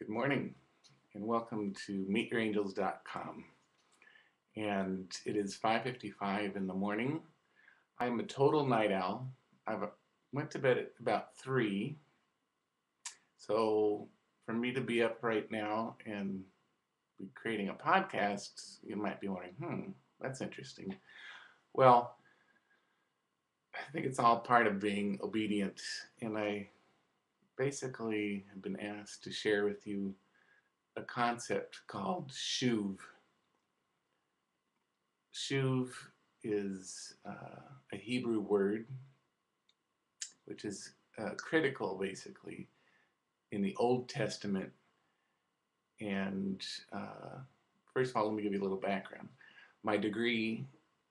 Good morning and welcome to meetyourangels.com. And it is 5:55 in the morning. I'm a total night owl. I went to bed at about 3. So for me to be up right now and be creating a podcast, you might be wondering, that's interesting. Well, I think it's all part of being obedient. And I basically have been asked to share with you a concept called SHUV. SHUV is a Hebrew word which is critical basically in the Old Testament. And first of all, let me give you a little background. My degree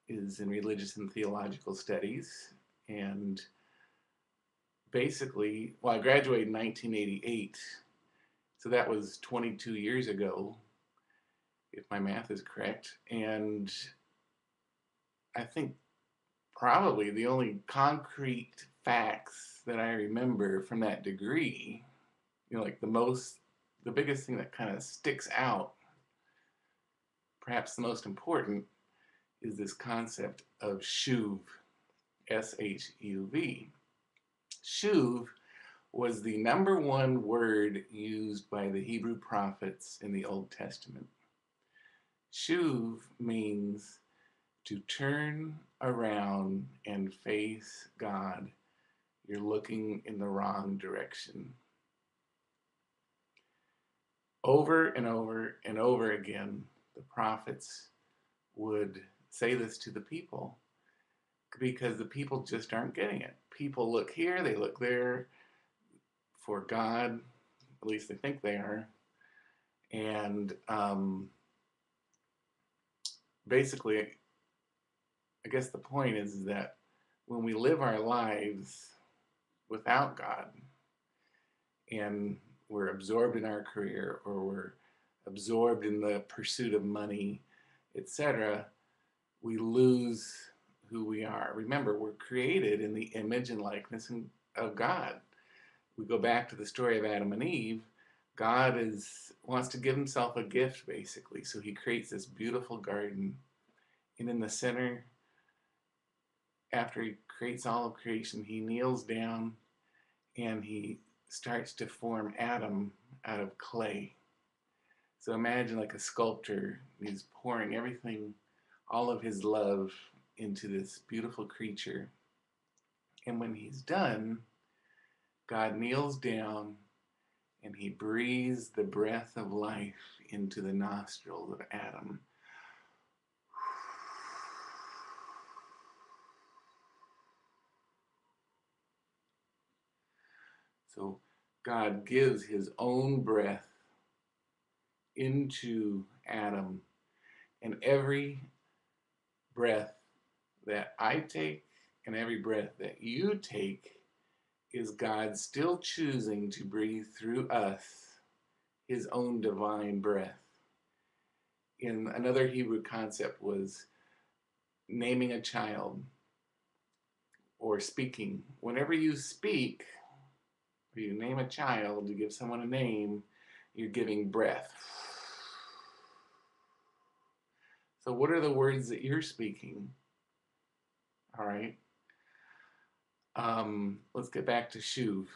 is in religious and theological studies, and basically, well, I graduated in 1988, so that was 22 years ago, if my math is correct. And I think probably the only concrete facts that I remember from that degree, like the biggest thing that kind of sticks out, perhaps the most important, is this concept of SHUV, SHUV. SHUV was the number one word used by the Hebrew prophets in the Old Testament. SHUV means to turn around and face God. You're looking in the wrong direction. Over and over and over again, the prophets would say this to the people because the people just aren't getting it. People look here, they look there for God, at least they think they are. And basically, I guess the point is that when we live our lives without God and we're absorbed in our career or we're absorbed in the pursuit of money, etc., we lose who we are. Remember, we're created in the image and likeness of God. We go back to the story of Adam and Eve. God wants to give himself a gift, basically. So he creates this beautiful garden. And in the center, after he creates all of creation, he kneels down and he starts to form Adam out of clay. So imagine like a sculptor, he's pouring everything, all of his love into this beautiful creature. And when he's done, God kneels down and he breathes the breath of life into the nostrils of Adam. So God gives his own breath into Adam, and every breath that I take and every breath that you take is God still choosing to breathe through us his own divine breath. In another Hebrew concept was naming a child or speaking. Whenever you speak, or you name a child, you give someone a name, you're giving breath. So what are the words that you're speaking? All right. Let's get back to SHUV.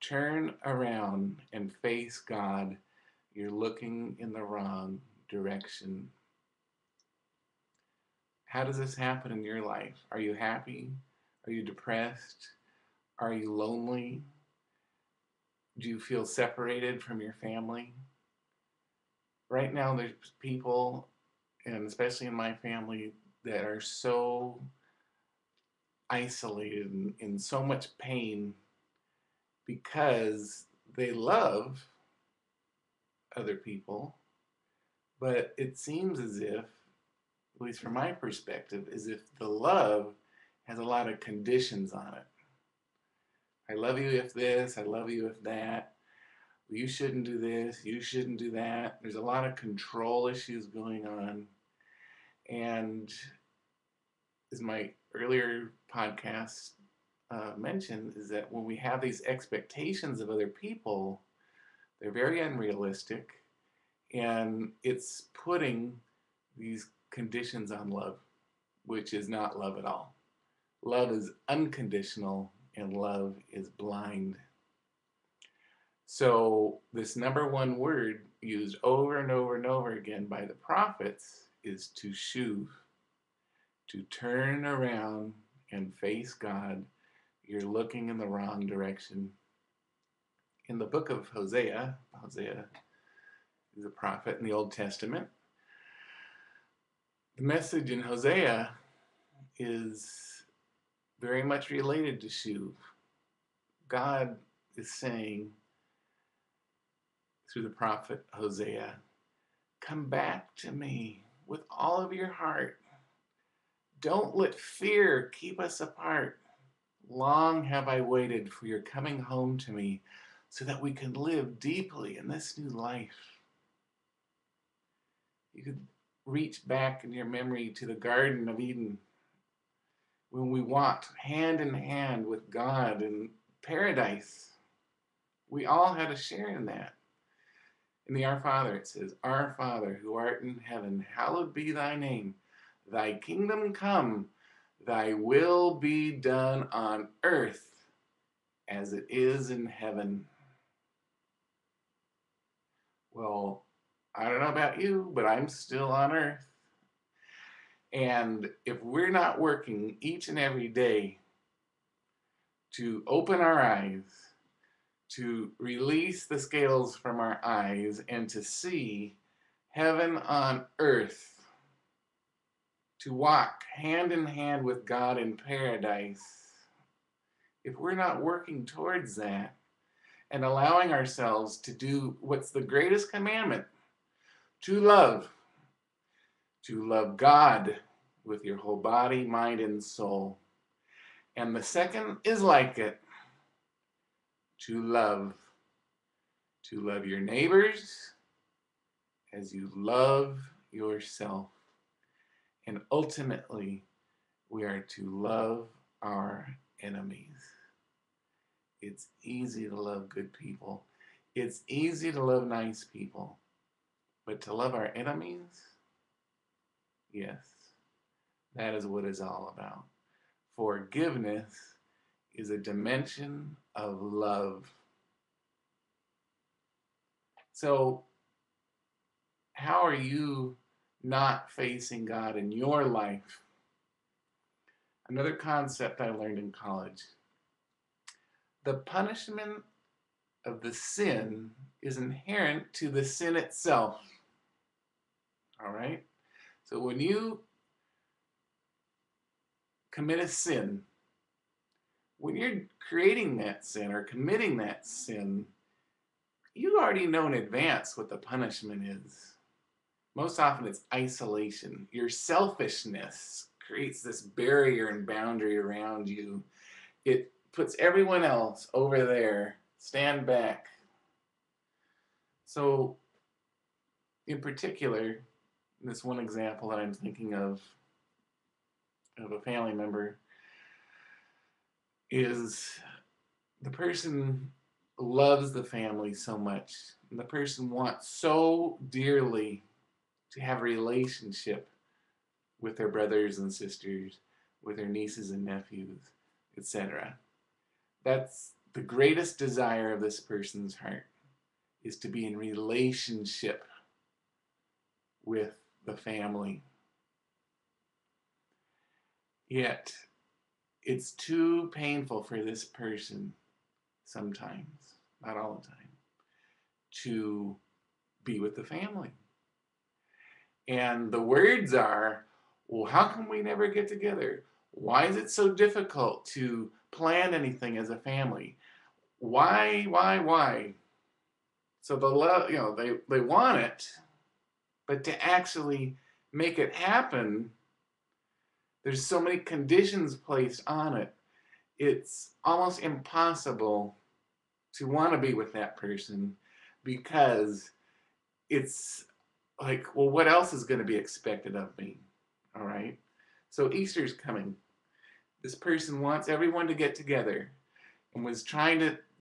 Turn around and face God. You're looking in the wrong direction. How does this happen in your life? Are you happy? Are you depressed? Are you lonely? Do you feel separated from your family? Right now, there's people, and especially in my family, that are so isolated and in so much pain because they love other people, but it seems as if, at least from my perspective, as if the love has a lot of conditions on it. I love you if this, I love you if that. You shouldn't do this, you shouldn't do that. There's a lot of control issues going on. And as my earlier podcast mentioned, is that when we have these expectations of other people, They're very unrealistic, and it's putting these conditions on love, which is not love at all. Love is unconditional, and love is blind. So this number one word used over and over and over again by the prophets is to SHUV, to turn around and face God. You're looking in the wrong direction. In the book of Hosea, Hosea is a prophet in the Old Testament. The message in Hosea is very much related to SHUV. God is saying through the prophet Hosea, come back to me with all of your heart. Don't let fear keep us apart. Long have I waited for your coming home to me so that we can live deeply in this new life. You could reach back in your memory to the Garden of Eden when we walked hand in hand with God in paradise. We all had a share in that. In the Our Father, it says, Our Father, who art in heaven, hallowed be thy name. Thy kingdom come, thy will be done on earth as it is in heaven. Well, I don't know about you, but I'm still on earth. And if we're not working each and every day to open our eyes, to release the scales from our eyes, and to see heaven on earth, to walk hand in hand with God in paradise, if we're not working towards that and allowing ourselves to do what's the greatest commandment, to love God with your whole body, mind, and soul. And the second is like it, to love your neighbors as you love yourself. And ultimately, we are to love our enemies. It's easy to love good people. It's easy to love nice people. But to love our enemies, yes, that is what it's all about. Forgiveness is a dimension of love. So, how are you not facing God in your life? Another concept I learned in college. The punishment of the sin is inherent to the sin itself. All right? So when you commit a sin, when you're creating that sin or committing that sin, you already know in advance what the punishment is. Most often it's isolation. Your selfishness creates this barrier and boundary around you. It puts everyone else over there. Stand back. So, in particular, this one example that I'm thinking of a family member is the person loves the family so much, and the person wants so dearly to have a relationship with their brothers and sisters, with their nieces and nephews, etc. That's the greatest desire of this person's heart, is to be in relationship with the family. Yet, it's too painful for this person sometimes, not all the time, to be with the family. And the words are, well, how come we never get together? Why is it so difficult to plan anything as a family? Why? So the love, they want it, but to actually make it happen, there's so many conditions placed on it. It's almost impossible to want to be with that person because it's like, well, what else is going to be expected of me? All right. So Easter's coming. This person wants everyone to get together and was trying to